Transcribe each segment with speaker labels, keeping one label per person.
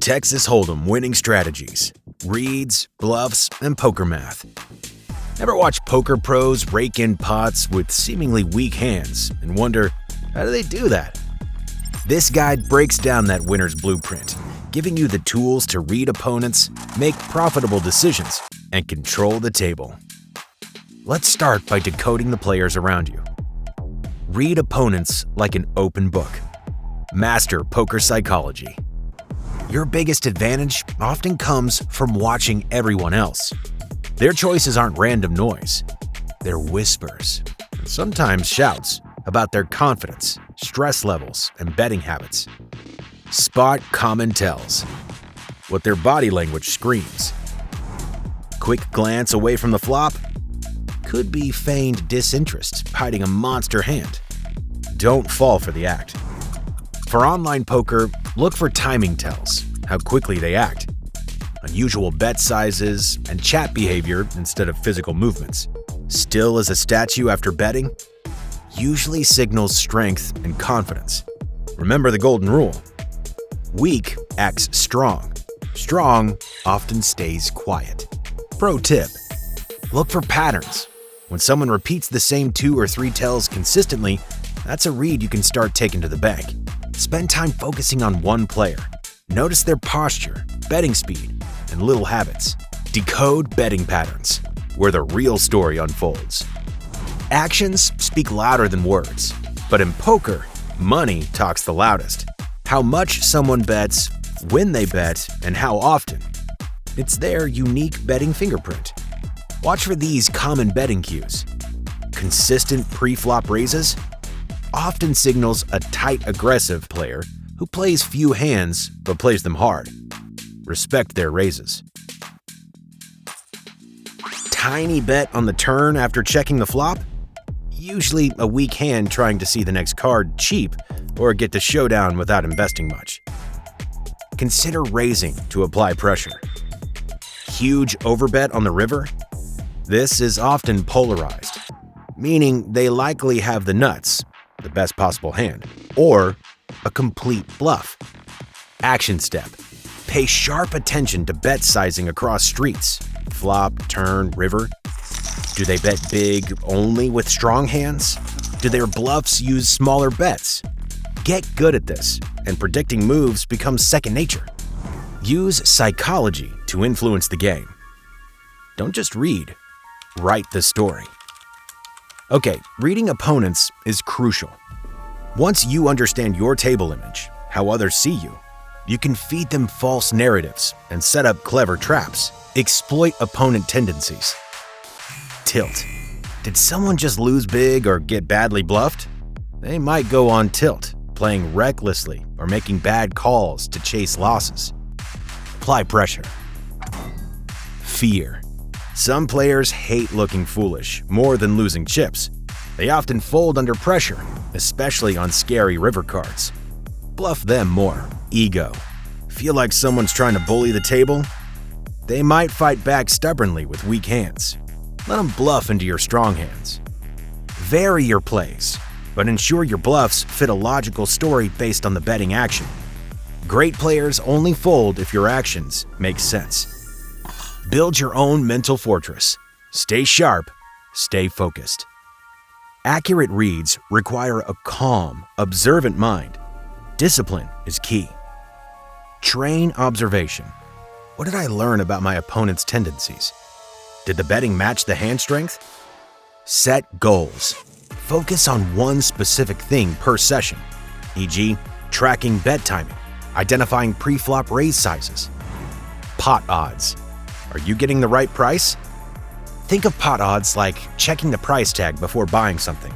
Speaker 1: Texas Hold'em winning strategies, reads, bluffs, and poker math. Ever watch poker pros rake in pots with seemingly weak hands and wonder, how do they do that? This guide breaks down that winner's blueprint, giving you the tools to read opponents, make profitable decisions, and control the table. Let's start by decoding the players around you. Read opponents like an open book. Master poker psychology. Your biggest advantage often comes from watching everyone else. Their choices aren't random noise. They're whispers, and sometimes shouts, about their confidence, stress levels, and betting habits. Spot common tells. What their body language screams. Quick glance away from the flop? Could be feigned disinterest, hiding a monster hand. Don't fall for the act. For online poker, look for timing tells, how quickly they act, unusual bet sizes, and chat behavior instead of physical movements. Still as a statue after betting? Usually signals strength and confidence. Remember the golden rule. Weak acts strong. Strong often stays quiet. Pro tip: look for patterns. When someone repeats the same 2 or 3 tells consistently, that's a read you can start taking to the bank. Spend time focusing on one player. Notice their posture, betting speed, and little habits. Decode betting patterns, where the real story unfolds. Actions speak louder than words, but in poker, money talks the loudest. How much someone bets, when they bet, and how often. It's their unique betting fingerprint. Watch for these common betting cues. Consistent pre-flop raises often signals a tight, aggressive player who plays few hands but plays them hard. Respect their raises. Tiny bet on the turn after checking the flop? Usually a weak hand trying to see the next card cheap or get to showdown without investing much. Consider raising to apply pressure. Huge overbet on the river? This is often polarized, meaning they likely have the nuts, the best possible hand, or a complete bluff. Action step: pay sharp attention to bet sizing across streets, flop, turn, river. Do they bet big only with strong hands? Do their bluffs use smaller bets? Get good at this, and predicting moves becomes second nature. Use psychology to influence the game. Don't just read, write the story. Okay, reading opponents is crucial. Once you understand your table image, how others see you, you can feed them false narratives and set up clever traps. Exploit opponent tendencies. Tilt. Did someone just lose big or get badly bluffed? They might go on tilt, playing recklessly or making bad calls to chase losses. Apply pressure. Fear. Some players hate looking foolish more than losing chips. They often fold under pressure, especially on scary river cards. Bluff them more. Ego. Feel like someone's trying to bully the table? They might fight back stubbornly with weak hands. Let them bluff into your strong hands. Vary your plays, but ensure your bluffs fit a logical story based on the betting action. Great players only fold if your actions make sense. Build your own mental fortress. Stay sharp, stay focused. Accurate reads require a calm, observant mind. Discipline is key. Train observation. What did I learn about my opponent's tendencies? Did the betting match the hand strength? Set goals. Focus on one specific thing per session, e.g., tracking bet timing, identifying pre-flop raise sizes. Pot odds. Are you getting the right price? Think of pot odds like checking the price tag before buying something.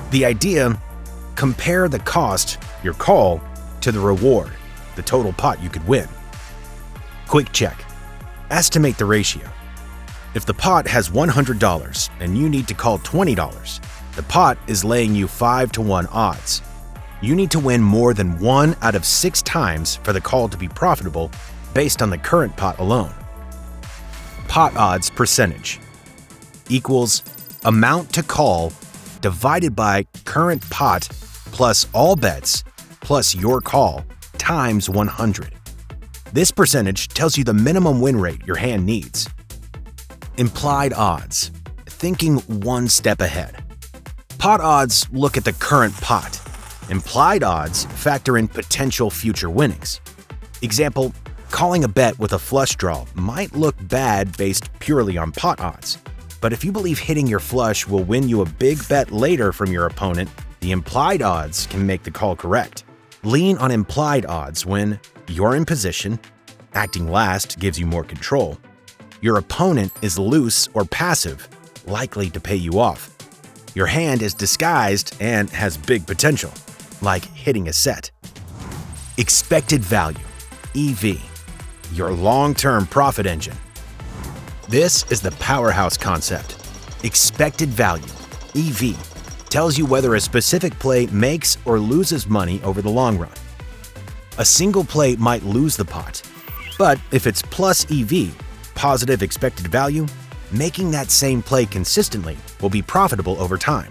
Speaker 1: The idea: compare the cost, your call, to the reward, the total pot you could win. Quick check. Estimate the ratio. If the pot has $100 and you need to call $20, the pot is laying you 5-to-1 odds. You need to win more than 1 out of 6 times for the call to be profitable based on the current pot alone. Pot odds percentage equals amount to call divided by current pot plus all bets plus your call times 100. This percentage tells you the minimum win rate your hand needs. Implied odds. Thinking one step ahead. Pot odds look at the current pot. Implied odds factor in potential future winnings. Example, calling a bet with a flush draw might look bad based purely on pot odds. But if you believe hitting your flush will win you a big bet later from your opponent, the implied odds can make the call correct. Lean on implied odds when you're in position, acting last gives you more control, your opponent is loose or passive, likely to pay you off, your hand is disguised and has big potential, like hitting a set. Expected value, EV, your long-term profit engine. This is the powerhouse concept. Expected value, EV, tells you whether a specific play makes or loses money over the long run. A single play might lose the pot, but if it's plus EV, positive expected value, making that same play consistently will be profitable over time.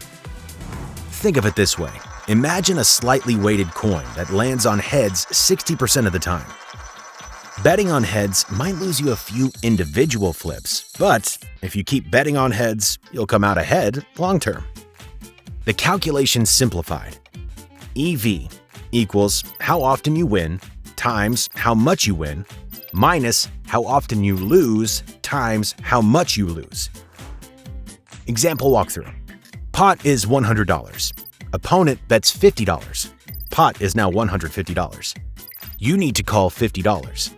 Speaker 1: Think of it this way. Imagine a slightly weighted coin that lands on heads 60% of the time. Betting on heads might lose you a few individual flips, but if you keep betting on heads, you'll come out ahead long term. The calculation's simplified. EV equals how often you win times how much you win minus how often you lose times how much you lose. Example walkthrough. Pot is $100. Opponent bets $50. Pot is now $150. You need to call $50.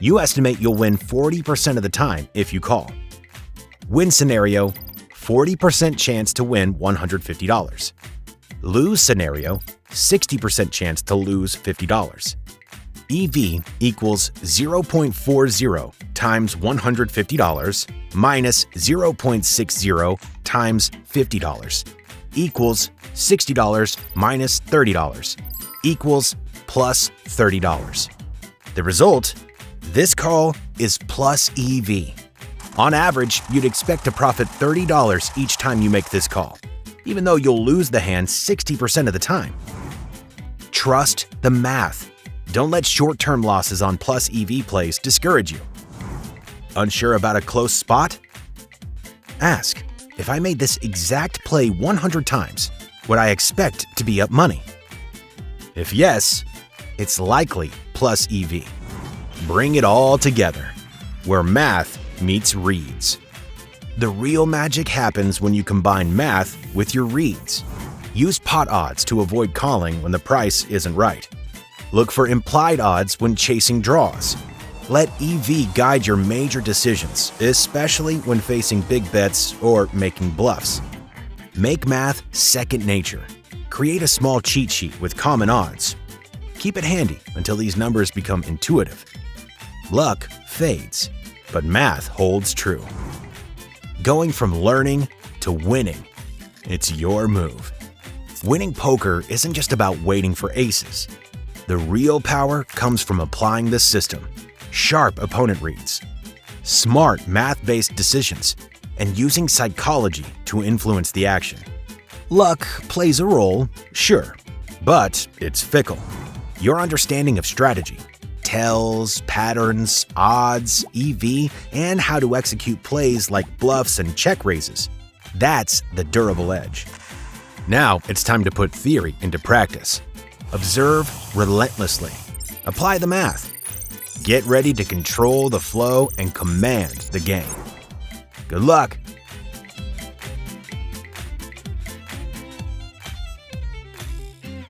Speaker 1: You estimate you'll win 40% of the time if you call. Win scenario, 40% chance to win $150. Lose scenario, 60% chance to lose $50. EV equals 0.40 times $150 minus 0.60 times $50 equals $60 minus $30 equals plus $30. The result? This call is plus EV. On average, you'd expect to profit $30 each time you make this call, even though you'll lose the hand 60% of the time. Trust the math. Don't let short-term losses on plus EV plays discourage you. Unsure about a close spot? Ask, if I made this exact play 100 times, would I expect to be up money? If yes, it's likely plus EV. Bring it all together, where math meets reads. The real magic happens when you combine math with your reads. Use pot odds to avoid calling when the price isn't right. Look for implied odds when chasing draws. Let EV guide your major decisions, especially when facing big bets or making bluffs. Make math second nature. Create a small cheat sheet with common odds. Keep it handy until these numbers become intuitive. Luck fades, but math holds true. Going from learning to winning, it's your move. Winning poker isn't just about waiting for aces. The real power comes from applying the system, sharp opponent reads, smart math-based decisions, and using psychology to influence the action. Luck plays a role, sure, but it's fickle. Your understanding of strategy, tells, patterns, odds, EV, and how to execute plays like bluffs and check raises. That's the durable edge. Now it's time to put theory into practice. Observe relentlessly. Apply the math. Get ready to control the flow and command the game. Good luck!